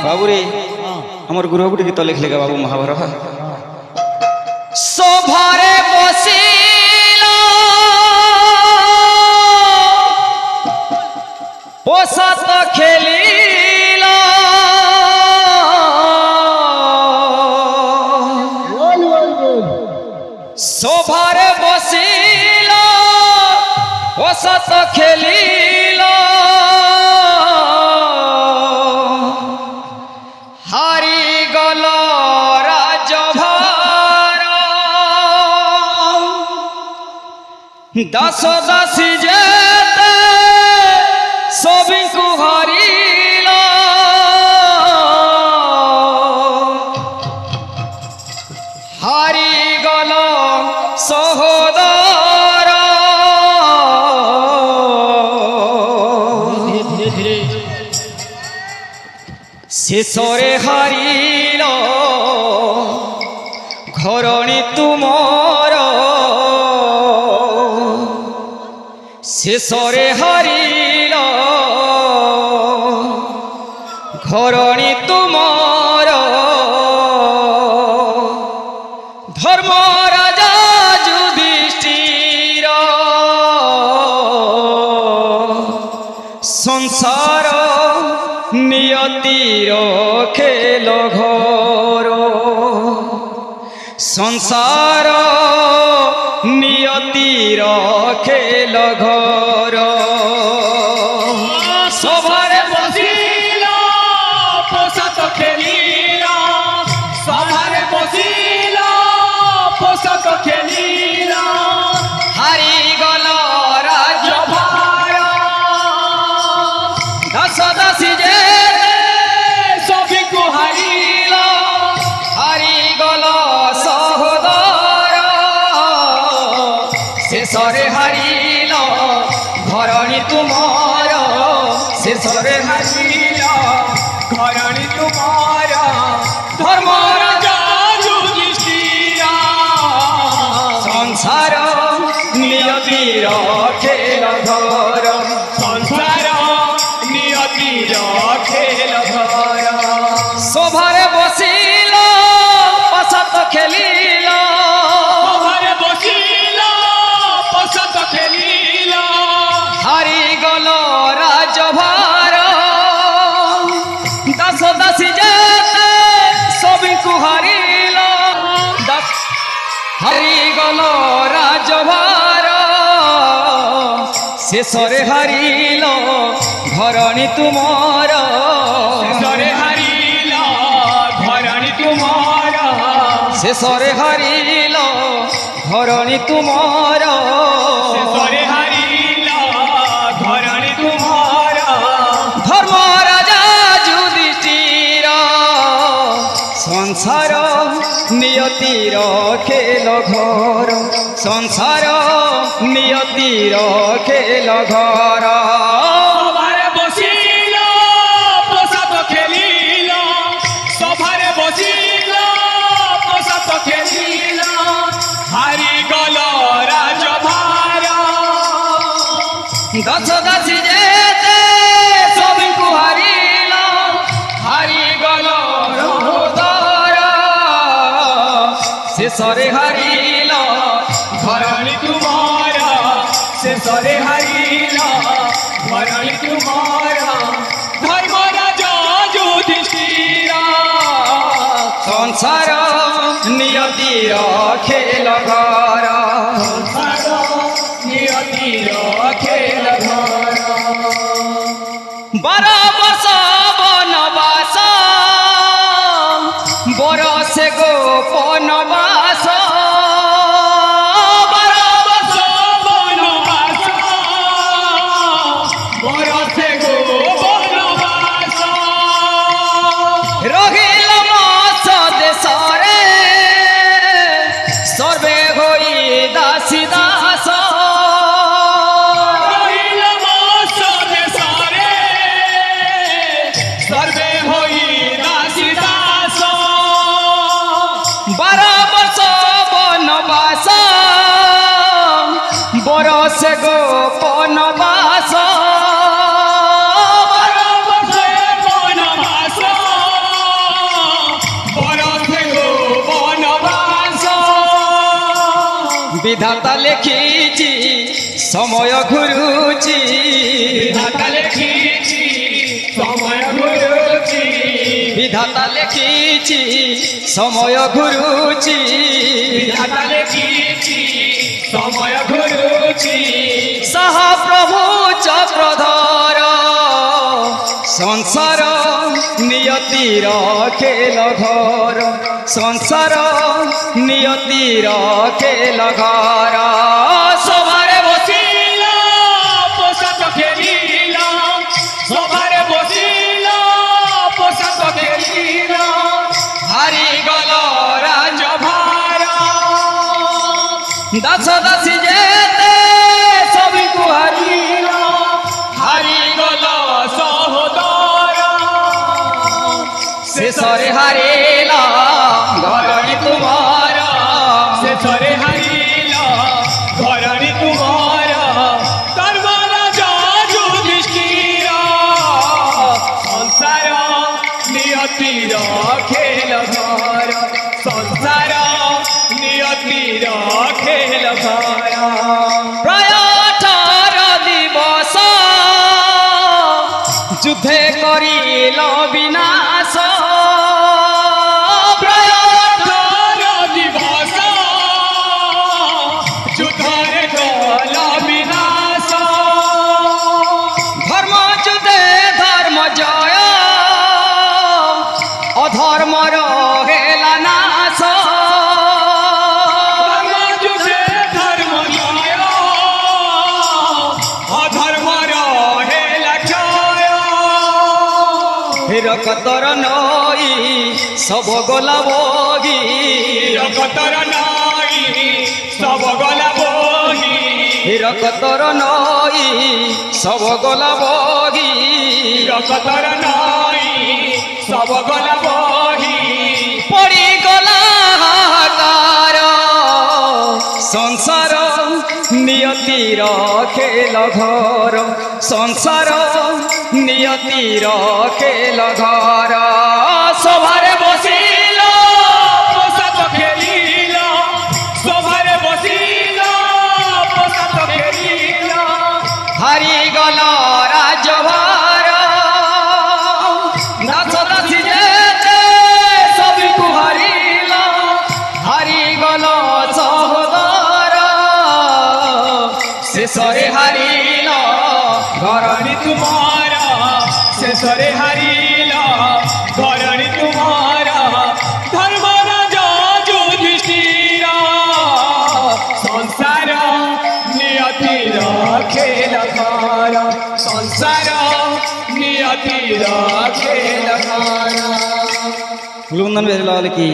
बाबू रे আমার গুরু বাবু গীত লিখলে বাবু মহাভারত সভারে বসিল পোষাত খেলিল সভারে বসিল পোষাত খেলিল হারি গল রাজভার দাস দাসী যেতে সবিকু হারিল হারি গল সহোদর শেষরে হারিল ঘরণী তুমর শেষরে হারিল ঘরণী তুমর ধর্মরাজা যুধিষ্ঠির সংসার নিয়তির খেল ঘর সংসার নিয়তির খেল ঘর সভারে বসিল পোষাত খেলিল সভারে বসিল পোষাত খেলিল হারি গল রাজভার দাস দাসী যে সবিকু হারিল হারি গল সহোদর শেষরে হারিল ঘরণী তুমর শেষরে হারিল ঘরণী তুমার ধর্মরাজা যুধিষ্ঠির সংসার নিয়তির খেল ঘর সংসার নিয়তির খেল ঘর সভারে বসিল পশত খেলিল সভারে বসিল পোষাত খেলিল হারি গল রাজভার দাস দাসী যেতে সবিকু হারিল হারি গল রাজভার শেষরে হারিল ঘরণী তুমর শেষরে হারিল ঘরণী তুমার শেষরে হারিল ঘরণী তুমর শেষরে হারিল ঘরণী তুমার ধর্মরাজা যুধিষ্ঠির সংসার নিয়তির খেল ঘর সংসার নিয়তির খেল ঘর সভারে বসিল পোষাত খেলিল সভারে বসিল পোষাত খেলিল হারি গল রাজভার দাস দাসী যেতে সবিকু হারিল হারি গল সহোদর শেষরে হারিল ঘরণী তুমার শেষরে হারিল ঘরণী তুমার ধর্মরাজা যুধিষ্ঠির সংসার নিয়তির খেল ঘর নিয়তির খেল ঘর 12 বর্ষ বনবাস বরসে গোপনবাস 12 বর্ষ বনবাস বরসে গো বনবাস রহিল মৎস দেশরে সর্বে হই দাসী দাস রহিল মৎস দেশরে সর্বে হই দাসী দাস 12 বর্ষ বনবাস বরসে গোপনবাস বনবাস বিধাতা লেখিছি সময় ঘুরুছি বিধাতা লেখিছি সময় ঘুরুছি বিধাতা লেখিছি সময় ঘুরুছি বিধাতা লেখিছি সময় ঘুরুছি সাহা প্রভু চক্রধর সংসার নিয়তির খেল ঘর সংসার নিয়তির খেল ঘর সবারে বসিল পোষাক খেলিল সভারে বসিল পোষাক খেলিল হারি গল রাজভার দাস দাসী যেতে সবিকু হারিল হারি গল সহোদর শেষরে হারিল ঘরণী তোমার শেষরে হারিল ঘরণী তোমার ধর্মরাজা যুধিষ্ঠির সংসার নিয়তির খেল ঘর সংসার নিয়তির খেল ঘর প্রায় 18 দিবস যুদ্ধে করিল বিনাশ প্রায় 18 দিবস যুদ্ধরে কল বিনাশ ধর্ম যুদ্ধে ধর্ম জয় অধর্মর হেলা নাশ যুদ্ধে ধর্ম জয় অধর্মর হেলা জয় হিরকতর নই সব গলা বগি জগতর নাই সব গলা বহি হিরকতর নই সব গলা বগি জগতর নাই সব গলা বহি পড়ি গলা হাহাকার সংসার নিয়তির খেল ঘর সংসার নিয়তির খেল ঘর সভারে বসিল পোষাক খেলিল সভারে বসিল পোষাক খেলিল হারি গল রাজভার দাস দাসী যেতে সবিকু হারিল হারি গল সহোদর শেষরে হারিল ঘরণী তোমার শেষরে হারিল ধরণী তোমার ধর্মরাজা যুধিষ্ঠির সংসার নিয়তির খেল ঘর সংসার নিয়তির খেল ঘর বন্দন বেজলা কি